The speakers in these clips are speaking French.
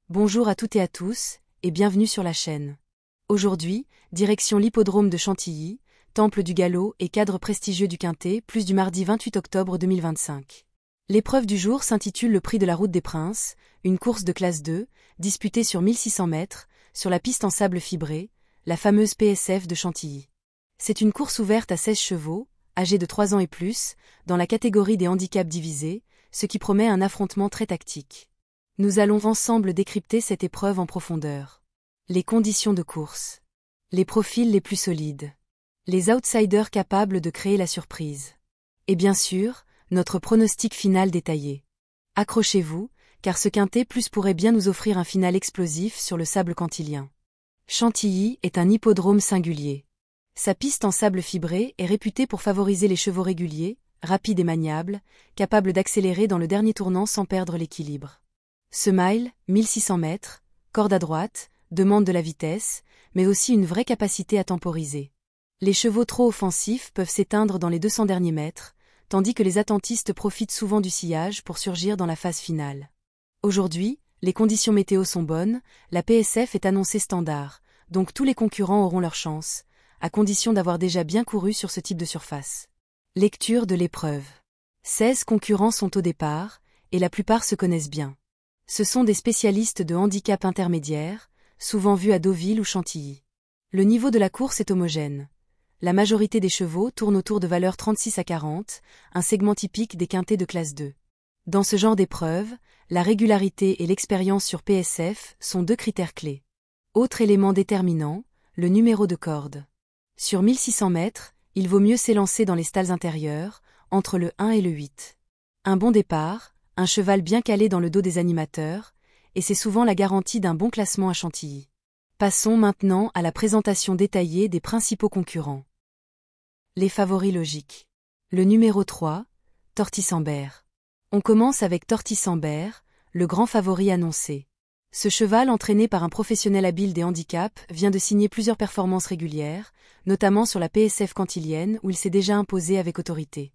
Bonjour à toutes et à tous, et bienvenue sur la chaîne. Aujourd'hui, direction l'hippodrome de Chantilly, temple du galop et cadre prestigieux du Quintet, plus du mardi 28 octobre 2025. L'épreuve du jour s'intitule le Prix de la Route des Princes, une course de classe 2, disputée sur 1600 mètres, sur la piste en sable fibré, la fameuse PSF de Chantilly. C'est une course ouverte à 16 chevaux, âgés de 3 ans et plus, dans la catégorie des handicaps divisés, ce qui promet un affrontement très tactique. Nous allons ensemble décrypter cette épreuve en profondeur. Les conditions de course. Les profils les plus solides. Les outsiders capables de créer la surprise. Et bien sûr, notre pronostic final détaillé. Accrochez-vous, car ce Quintet plus pourrait bien nous offrir un final explosif sur le sable cantilien. Chantilly est un hippodrome singulier. Sa piste en sable fibré est réputée pour favoriser les chevaux réguliers, rapides et maniables, capables d'accélérer dans le dernier tournant sans perdre l'équilibre. Ce mile, 1600 mètres, corde à droite, demande de la vitesse, mais aussi une vraie capacité à temporiser. Les chevaux trop offensifs peuvent s'éteindre dans les 200 derniers mètres, tandis que les attentistes profitent souvent du sillage pour surgir dans la phase finale. Aujourd'hui, les conditions météo sont bonnes, la PSF est annoncée standard, donc tous les concurrents auront leur chance, à condition d'avoir déjà bien couru sur ce type de surface. Lecture de l'épreuve. 16 concurrents sont au départ, et la plupart se connaissent bien. Ce sont des spécialistes de handicap intermédiaire, souvent vus à Deauville ou Chantilly. Le niveau de la course est homogène. La majorité des chevaux tourne autour de valeurs 36 à 40, un segment typique des quintets de classe 2. Dans ce genre d'épreuve, la régularité et l'expérience sur PSF sont deux critères clés. Autre élément déterminant, le numéro de corde. Sur 1600 mètres, il vaut mieux s'élancer dans les stalles intérieures, entre le 1 et le 8. Un bon départ, un cheval bien calé dans le dos des animateurs, et c'est souvent la garantie d'un bon classement à Chantilly. Passons maintenant à la présentation détaillée des principaux concurrents. Les favoris logiques. Le numéro 3, Tortissambert. On commence avec Tortissambert, le grand favori annoncé. Ce cheval entraîné par un professionnel habile des handicaps vient de signer plusieurs performances régulières, notamment sur la PSF cantilienne où il s'est déjà imposé avec autorité.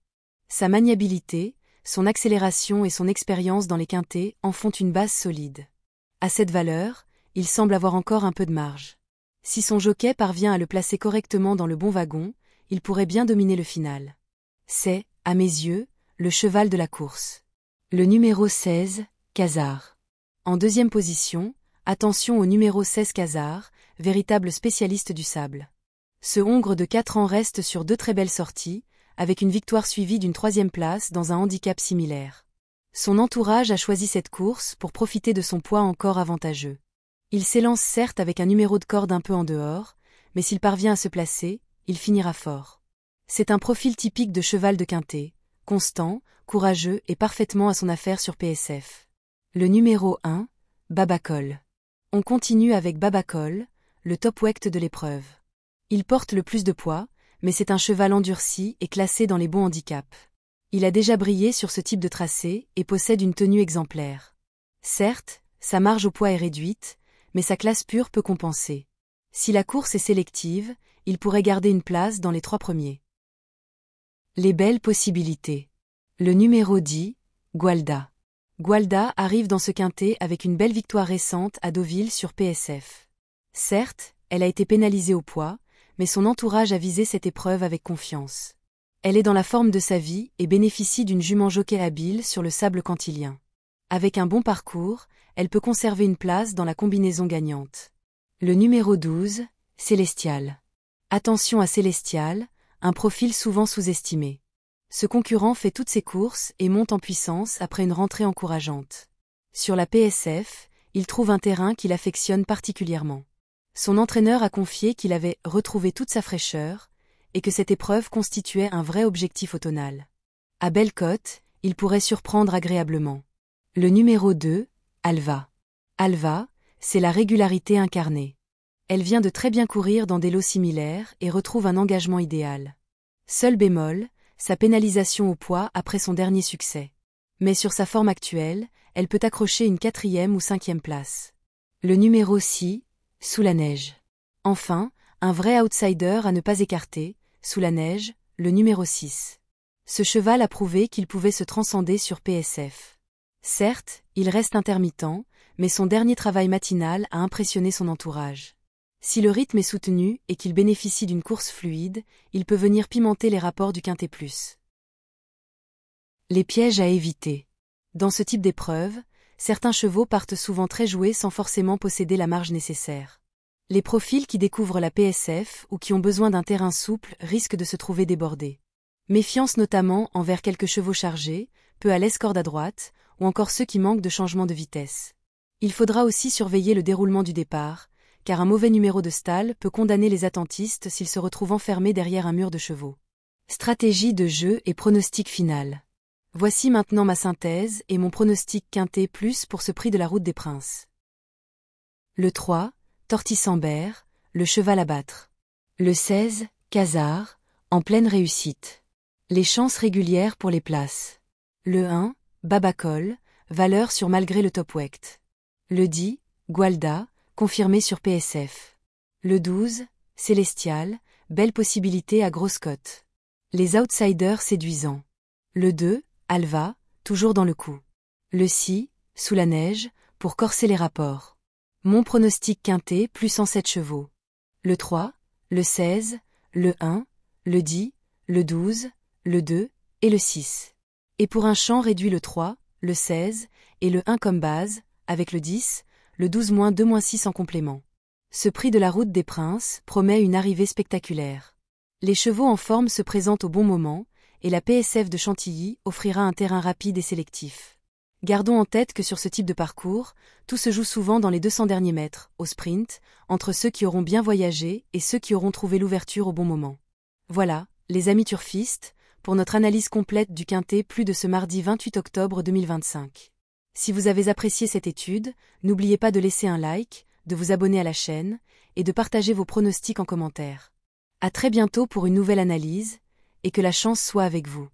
Sa maniabilité, son accélération et son expérience dans les quintets en font une base solide. À cette valeur, il semble avoir encore un peu de marge. Si son jockey parvient à le placer correctement dans le bon wagon, il pourrait bien dominer le final. C'est, à mes yeux, le cheval de la course. Le numéro 16, Casar. En deuxième position, attention au numéro 16 Casar, véritable spécialiste du sable. Ce hongre de 4 ans reste sur deux très belles sorties, avec une victoire suivie d'une 3e place dans un handicap similaire. Son entourage a choisi cette course pour profiter de son poids encore avantageux. Il s'élance certes avec un numéro de corde un peu en dehors, mais s'il parvient à se placer, il finira fort. C'est un profil typique de cheval de quintet, constant, courageux et parfaitement à son affaire sur PSF. Le numéro 1, Babacol. On continue avec Babacol, le top weight de l'épreuve. Il porte le plus de poids, mais c'est un cheval endurci et classé dans les bons handicaps. Il a déjà brillé sur ce type de tracé et possède une tenue exemplaire. Certes, sa marge au poids est réduite, mais sa classe pure peut compenser. Si la course est sélective, il pourrait garder une place dans les 3 premiers. Les belles possibilités. Le numéro 10, Gualda. Gualda arrive dans ce quintet avec une belle victoire récente à Deauville sur PSF. Certes, elle a été pénalisée au poids, mais son entourage a visé cette épreuve avec confiance. Elle est dans la forme de sa vie et bénéficie d'une jument jockey habile sur le sable cantilien. Avec un bon parcours, elle peut conserver une place dans la combinaison gagnante. Le numéro 12, Célestial. Attention à Célestial, un profil souvent sous-estimé. Ce concurrent fait toutes ses courses et monte en puissance après une rentrée encourageante. Sur la PSF, il trouve un terrain qu'il affectionne particulièrement. Son entraîneur a confié qu'il avait retrouvé toute sa fraîcheur et que cette épreuve constituait un vrai objectif automnal. À belle cote, il pourrait surprendre agréablement. Le numéro 2, Alva. Alva, c'est la régularité incarnée. Elle vient de très bien courir dans des lots similaires et retrouve un engagement idéal. Seul bémol, sa pénalisation au poids après son dernier succès. Mais sur sa forme actuelle, elle peut accrocher une 4e ou 5e place. Le numéro 6, Sous la neige. Enfin, un vrai outsider à ne pas écarter, Sous la neige, le numéro 6. Ce cheval a prouvé qu'il pouvait se transcender sur PSF. Certes, il reste intermittent, mais son dernier travail matinal a impressionné son entourage. Si le rythme est soutenu et qu'il bénéficie d'une course fluide, il peut venir pimenter les rapports du Quintet Plus. Les pièges à éviter. Dans ce type d'épreuve, certains chevaux partent souvent très joués sans forcément posséder la marge nécessaire. Les profils qui découvrent la PSF ou qui ont besoin d'un terrain souple risquent de se trouver débordés. Méfiance notamment envers quelques chevaux chargés, peu à l'aise corde à droite, ou encore ceux qui manquent de changement de vitesse. Il faudra aussi surveiller le déroulement du départ, car un mauvais numéro de stall peut condamner les attentistes s'ils se retrouvent enfermés derrière un mur de chevaux. Stratégie de jeu et pronostic final. Voici maintenant ma synthèse et mon pronostic Quintet Plus pour ce prix de la Route des Princes. Le 3, Tortissambert, le cheval à battre. Le 16, Casar, en pleine réussite. Les chances régulières pour les places. Le 1, Babacol, valeur sur malgré le top weight. Le 10, Gualda, confirmé sur PSF. Le 12, Célestial, belle possibilité à grosse cote. Les outsiders séduisants. Le 2, Alva, toujours dans le coup. Le 6, Sous la neige, pour corser les rapports. Mon pronostic Quintet plus en 7 chevaux. Le 3, le 16, le 1, le 10, le 12, le 2 et le 6. Et pour un champ réduit le 3, le 16 et le 1 comme base, avec le 10, le 12-2-6 en complément. Ce prix de la Route des Princes promet une arrivée spectaculaire. Les chevaux en forme se présentent au bon moment, et la PSF de Chantilly offrira un terrain rapide et sélectif. Gardons en tête que sur ce type de parcours, tout se joue souvent dans les 200 derniers mètres, au sprint, entre ceux qui auront bien voyagé et ceux qui auront trouvé l'ouverture au bon moment. Voilà, les amis turfistes, pour notre analyse complète du Quintet Plus de ce mardi 28 octobre 2025. Si vous avez apprécié cette étude, n'oubliez pas de laisser un like, de vous abonner à la chaîne, et de partager vos pronostics en commentaire. À très bientôt pour une nouvelle analyse, et que la chance soit avec vous.